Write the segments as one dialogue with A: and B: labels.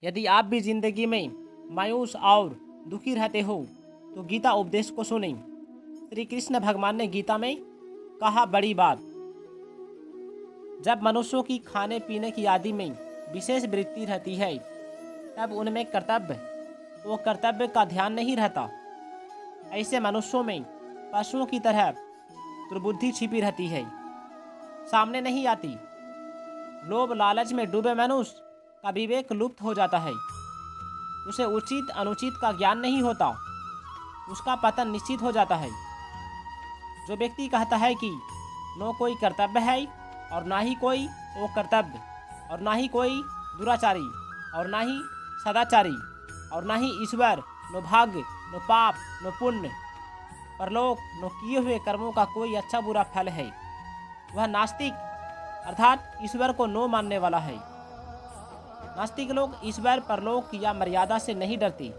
A: यदि आप भी जिंदगी में मायूस और दुखी रहते हो तो गीता उपदेश को सुनें। श्री कृष्ण भगवान ने गीता में कहा बड़ी बात, जब मनुष्यों की खाने पीने की आदि में विशेष वृत्ति रहती है तब उनमें कर्तव्य का ध्यान नहीं रहता। ऐसे मनुष्यों में पशुओं की तरह दुर्बुद्धि छिपी रहती है, सामने नहीं आती। लोभ लालच में डूबे मनुष्य का विवेक लुप्त हो जाता है। उसे उचित अनुचित का ज्ञान नहीं होता, उसका पतन निश्चित हो जाता है। जो व्यक्ति कहता है कि न कोई कर्तव्य है और ना ही कोई वो कर्तव्य, और ना ही कोई दुराचारी और ना ही सदाचारी, और ना ही ईश्वर, न भाग्य, न पाप, न पुण्य, परलोक, न किए हुए कर्मों का कोई अच्छा बुरा फल है, वह नास्तिक अर्थात ईश्वर को न मानने वाला है। नास्तिक लोग ईश्वर, परलोक या मर्यादा से नहीं डरते,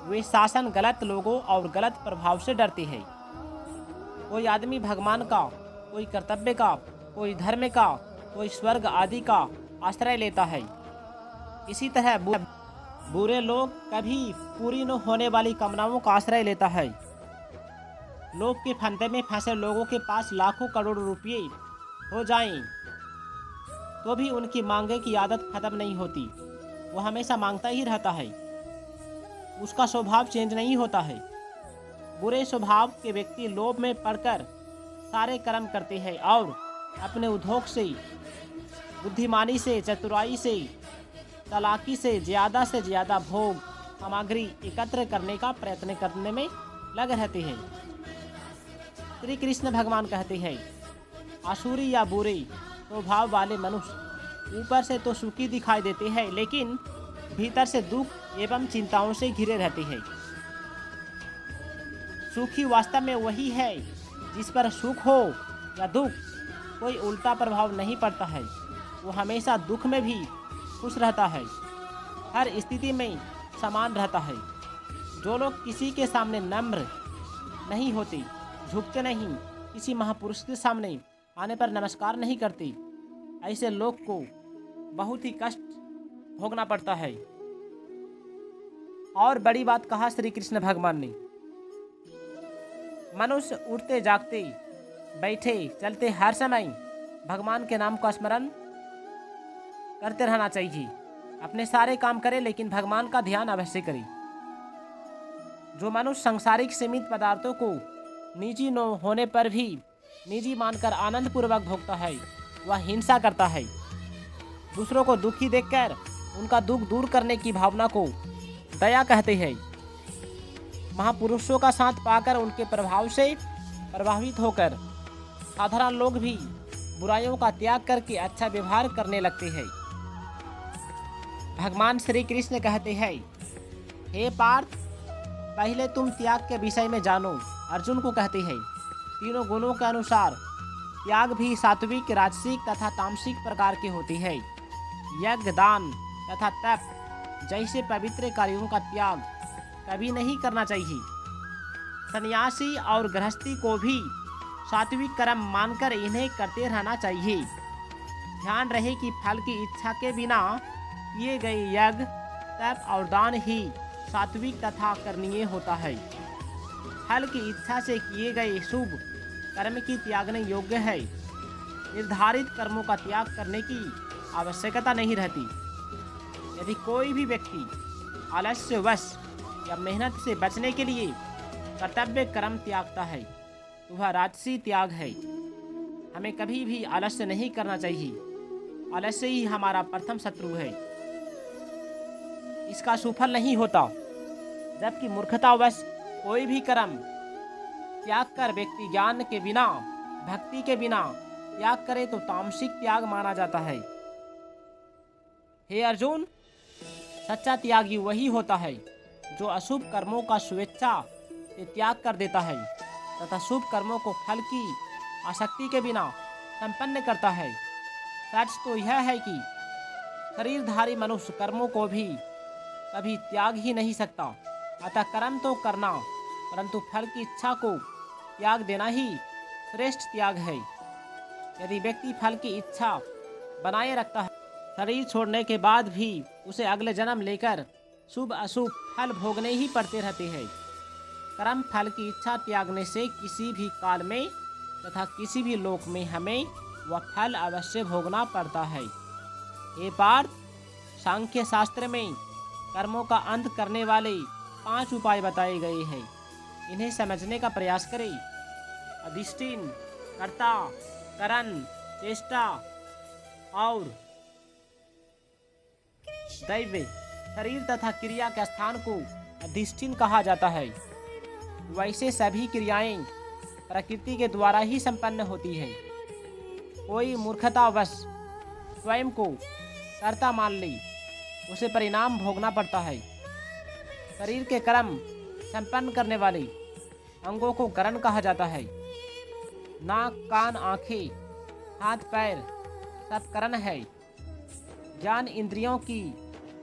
A: वे शासन, गलत लोगों और गलत प्रभाव से डरते हैं। कोई आदमी भगवान का, कोई कर्तव्य का, कोई धर्म का, कोई स्वर्ग आदि का आश्रय लेता है। इसी तरह बुरे लोग कभी पूरी न होने वाली कामनाओं का आश्रय लेता है। लोभ के फंदे में फंसे लोगों के पास लाखों करोड़ रुपये हो जाएं तो भी उनकी मांगे की आदत खत्म नहीं होती। वो हमेशा मांगता ही रहता है, उसका स्वभाव चेंज नहीं होता है। बुरे स्वभाव के व्यक्ति लोभ में पड़कर सारे कर्म करते हैं और अपने उद्योग से, बुद्धिमानी से, चतुराई से, चालाकी से ज़्यादा भोग सामग्री एकत्र करने का प्रयत्न करने में लग रहते हैं। श्री कृष्ण भगवान कहते हैं, आसुरी या बुरे स्वभाव वाले मनुष्य ऊपर से तो सुखी दिखाई देते हैं लेकिन भीतर से दुख एवं चिंताओं से घिरे रहते हैं। सुखी वास्तव में वही है जिस पर सुख हो या दुख कोई उल्टा प्रभाव नहीं पड़ता है। वो हमेशा दुख में भी खुश रहता है, हर स्थिति में समान रहता है। जो लोग किसी के सामने नम्र नहीं होते, झुकते नहीं, किसी महापुरुष के सामने आने पर नमस्कार नहीं करते, ऐसे लोग को बहुत ही कष्ट भोगना पड़ता है। और बड़ी बात कहा श्री कृष्ण भगवान ने, मनुष्य उठते जागते बैठे चलते हर समय भगवान के नाम का स्मरण करते रहना चाहिए। अपने सारे काम करे लेकिन भगवान का ध्यान अवश्य करे। जो मनुष्य सांसारिक सीमित पदार्थों को निजी न होने पर भी निजी मानकर आनंद पूर्वक भोगता है, वह हिंसा करता है। दूसरों को दुखी देखकर उनका दुख दूर करने की भावना को दया कहते हैं। महापुरुषों का साथ पाकर उनके प्रभाव से प्रभावित होकर साधारण लोग भी बुराइयों का त्याग करके अच्छा व्यवहार करने लगते हैं। भगवान श्री कृष्ण कहते हैं, हे पार्थ, पहले तुम त्याग के विषय में जानो। अर्जुन को कहते हैं, तीनों गुणों के अनुसार त्याग भी सात्विक, राजसिक तथा तामसिक प्रकार के होते हैं। यज्ञ, दान तथा तप जैसे पवित्र कार्यों का त्याग कभी नहीं करना चाहिए। सन्यासी और गृहस्थी को भी सात्विक कर्म मानकर इन्हें करते रहना चाहिए। ध्यान रहे कि फल की इच्छा के बिना किए गए यज्ञ, तप और दान ही सात्विक तथा करणीय होता है। फल की इच्छा से किए गए शुभ कर्म की त्यागने योग्य है। निर्धारित कर्मों का त्याग करने की आवश्यकता नहीं रहती। यदि कोई भी व्यक्ति आलस्यवश या मेहनत से बचने के लिए कर्तव्य कर्म त्यागता है तो वह राजसी त्याग है। हमें कभी भी आलस्य नहीं करना चाहिए। आलस्य ही हमारा प्रथम शत्रु है, इसका सुफल नहीं होता। जबकि मूर्खतावश कोई भी कर्म त्याग कर व्यक्ति ज्ञान के बिना, भक्ति के बिना त्याग करे तो तामसिक त्याग माना जाता है। हे अर्जुन, सच्चा त्यागी वही होता है जो अशुभ कर्मों का स्वेच्छा से त्याग कर देता है तथा शुभ कर्मों को फल की आसक्ति के बिना संपन्न करता है। सच तो यह है कि शरीरधारी मनुष्य कर्मों को भी कभी त्याग ही नहीं सकता। अतः कर्म तो करना, परंतु फल की इच्छा को त्याग देना ही श्रेष्ठ त्याग है। यदि व्यक्ति फल की इच्छा बनाए रखता है, शरीर छोड़ने के बाद भी उसे अगले जन्म लेकर शुभ अशुभ फल भोगने ही पड़ते रहते हैं। कर्म फल की इच्छा त्यागने से किसी भी काल में तथा किसी भी लोक में हमें वह फल अवश्य भोगना पड़ता है। ये पार्थ, सांख्य शास्त्र में कर्मों का अंत करने वाले 5 उपाय बताए गए हैं। इन्हें समझने का प्रयास करें। अधिष्ठान, कर्ता, करण, चेष्टा और दैव शरीर तथा क्रिया के स्थान को अधिष्ठान कहा जाता है। वैसे सभी क्रियाएं प्रकृति के द्वारा ही संपन्न होती है। कोई मूर्खतावश स्वयं को कर्ता मान ले, उसे परिणाम भोगना पड़ता है। शरीर के कर्म संपन्न करने वाले अंगों को करण कहा जाता है। नाक, कान, आँखें, हाथ, पैर सब करण है। ज्ञान इंद्रियों की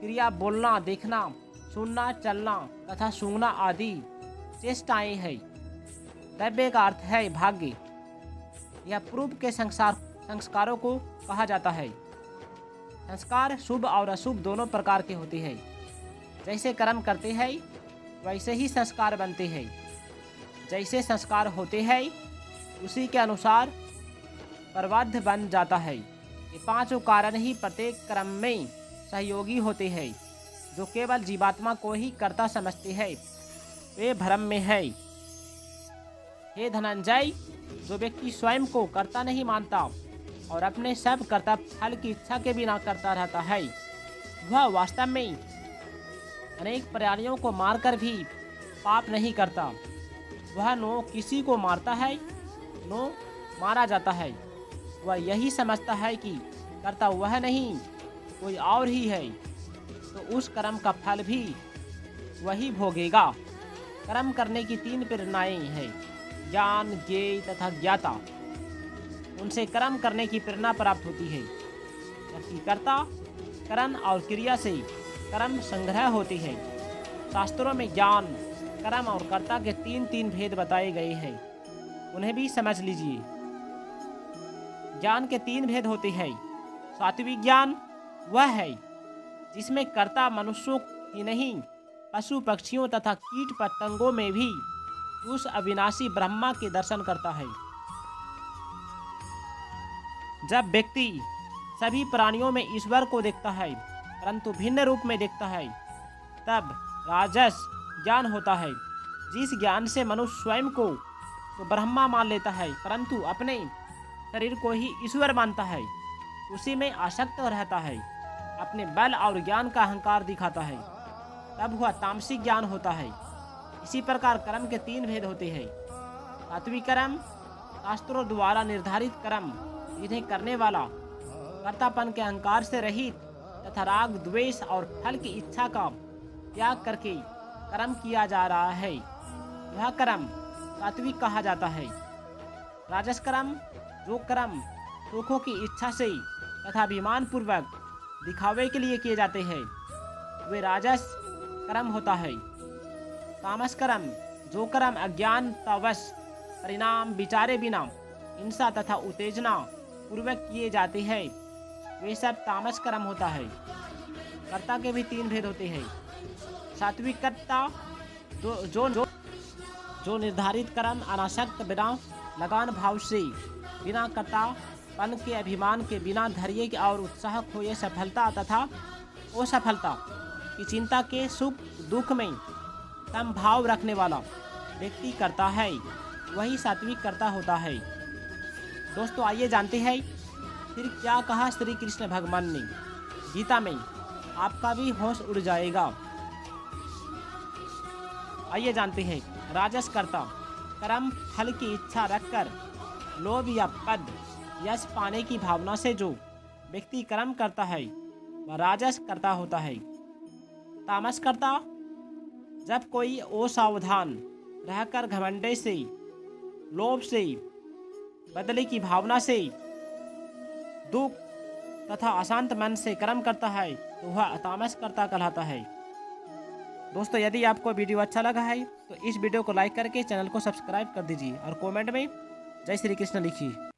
A: क्रिया बोलना, देखना, सुनना, चलना तथा सूंघना आदि चेष्टाएं है। दैव्य का अर्थ है भाग्य। यह पूर्व के संस्कारों को कहा जाता है। संस्कार शुभ और अशुभ दोनों प्रकार के होते हैं। जैसे कर्म करते हैं वैसे ही संस्कार बनते हैं। जैसे संस्कार होते हैं उसी के अनुसार प्रबाध बन जाता है। ये 5 कारण ही प्रत्येक कर्म में सहयोगी होते हैं। जो केवल जीवात्मा को ही कर्ता समझते हैं वे भ्रम में है। हे धनंजय, जो व्यक्ति स्वयं को कर्ता नहीं मानता और अपने सब कर्ता फल की इच्छा के बिना करता रहता है, वह वास्तव में अनेक प्राणियों को मारकर भी पाप नहीं करता। वह न किसी को मारता है न मारा जाता है। वह यही समझता है कि कर्ता वह नहीं कोई और ही है, तो उस कर्म का फल भी वही भोगेगा। कर्म करने की 3 प्रेरणाएं हैं, ज्ञान, ज्ञेय तथा ज्ञाता। उनसे कर्म करने की प्रेरणा प्राप्त होती है, जबकि कर्ता, करण और क्रिया से कर्म संग्रह होती है। शास्त्रों में ज्ञान, कर्म और कर्ता के 3 भेद बताए गए हैं। उन्हें भी समझ लीजिए। ज्ञान के 3 भेद होते हैं। सात्विक ज्ञान वह है जिसमें कर्ता मनुष्यों ही नहीं पशु पक्षियों तथा कीट पतंगों में भी उस अविनाशी ब्रह्मा के दर्शन करता है। जब व्यक्ति सभी प्राणियों में ईश्वर को देखता है परंतु भिन्न रूप में देखता है, तब राजस ज्ञान होता है। जिस ज्ञान से मनुष्य स्वयं को तो ब्रह्मा मान लेता है परंतु अपने शरीर को ही ईश्वर मानता है, उसी में आसक्त रहता है, अपने बल और ज्ञान का अहंकार दिखाता है, तब वह तामसिक ज्ञान होता है। इसी प्रकार कर्म के 3 भेद होते हैं। सात्विक कर्म शास्त्रों द्वारा निर्धारित कर्म, जिन्हें करने वाला कर्तापन के अहंकार से रहित तथा राग, द्वेष और फल की इच्छा का त्याग करके कर्म किया जा रहा है, वह कर्म सात्विक कहा जाता है। राजस कर्म, जो कर्म सुखों की इच्छा से तथा अभिमान पूर्वक दिखावे के लिए किए जाते हैं, वे राजस कर्म होता है। तामस कर्म, जो कर्म अज्ञानतावश परिणाम विचारे बिना हिंसा तथा उत्तेजना पूर्वक किए जाते हैं, वे सब तामस कर्म होता है। कर्ता के भी 3 भेद होते हैं। सात्विक कर्ता जो निर्धारित कर्म अनासक्त बिना लगान भाव से, बिना कर्तापन के अभिमान के, बिना धैर्य के और उत्साह खोए सफलता तथा असफलता की चिंता के सुख दुख में समभाव रखने वाला व्यक्ति करता है, वही सात्विक कर्ता होता है। दोस्तों, आइए जानते हैं फिर क्या कहा श्री कृष्ण भगवान ने गीता में। आपका भी होश उड़ जाएगा। आइए जानते हैं। राजस कर्ता, कर्म फल की इच्छा रखकर लोभ या पद यश पाने की भावना से जो व्यक्ति कर्म करता है वह राजस कर्ता होता है। तामस कर्ता, जब कोई असावधान रहकर घमंड से, लोभ से, बदले की भावना से, दुख तथा अशांत मन से कर्म करता है तो वह तामस कर्ता कहलाता है। दोस्तों, यदि आपको वीडियो अच्छा लगा है तो इस वीडियो को लाइक करके चैनल को सब्सक्राइब कर दीजिए और कमेंट में जय श्री कृष्ण लिखिए।